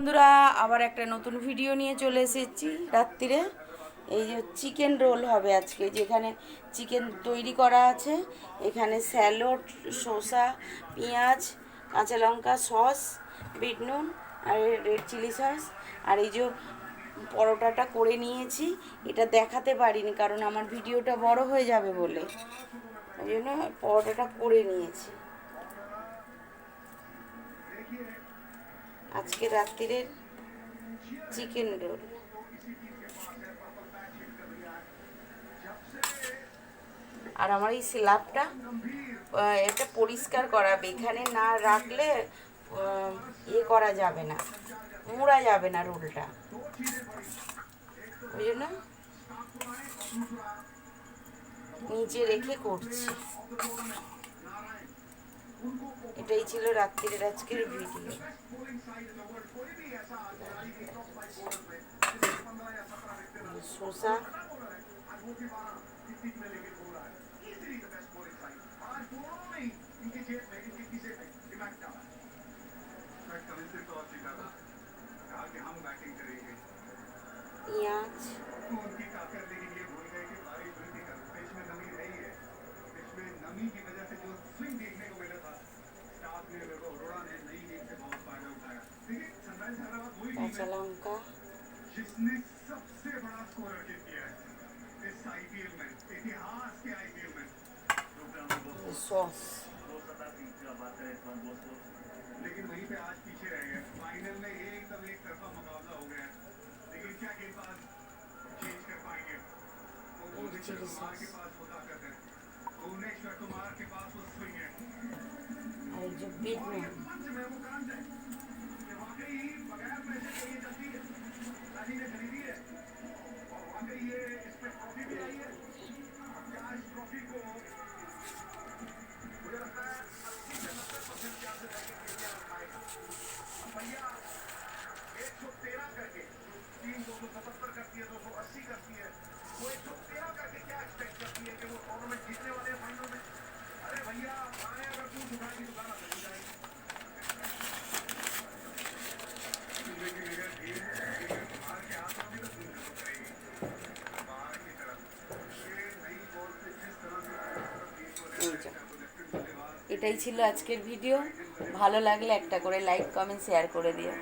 বন্ধুরা, আবার একটা নতুন ভিডিও নিয়ে চলে এসেছি রাত্রিরে। এই যে চিকেন রোল হবে আজকে, যেখানে চিকেন তৈরি করা আছে, এখানে স্যালাড, শসা, পেঁয়াজ, কাঁচা লঙ্কা, সস, বিট নুন আর রেড চিলি সস। আর এই যে পরোটাটা করে নিয়েছি, এটা দেখাতে পারিনি কারণ আমার ভিডিওটা বড় হয়ে যাবে বলে, ওই জন্য পরোটাটা করে নিয়েছি। আজকে রাত্রিরের চিকেন রোল। আর আমার এই স্ল্যাবটা এটা পরিষ্কার করাবে, এখানে না রাখলে ইয়ে করা যাবে না, মোড়া যাবে না রোলটা, ওই জন্য নিচে রেখে করছি। এটাই ছিল রাত্রিরের আজকের ভিডিও। শসা, পেঁয়াজ, কাঁচা লঙ্কা, সস। लेकिन वहीं पे आज पीछे रह गए फाइनल में एकदम एक तरफा मुकाबला हो गया लेकिन क्या गेंदबाज चेंज कर पाएंगे वो भुवनेश्वर कुमार के पास वो ताकत है भुवनेश्वर कुमार के पास वो स्विंग है और ये पंच में वो कांच है कि वाकई बगैर पैसे के ये जल्दी रानी ने खरीदी है और वाकई ये इसमें ट्रॉफी भी आई है क्या इस ट्रॉफी को मुझे लगता है 80 से 90% चांसेस है कि इंडिया उठाएगा भैया 113 करके टीम 277 करती है 280 करती है वो 113 करके क्या एक्सपेक्ट करती है कि वो टूर्नामेंट जीतने वाले हैं फाइनल में। अरे भैया आए अगर पूछ उठाएगी तो गाना चली जाएगी लेकिन अगर टीम बाहर के हाथ में भी तो दुनिया तो करेगी बाहर की तरफ ये नई बॉल से जिस तरह से এটাই ছিল আজকের ভিডিও। ভালো লাগলে একটা করে লাইক, কমেন্ট, শেয়ার করে দিও।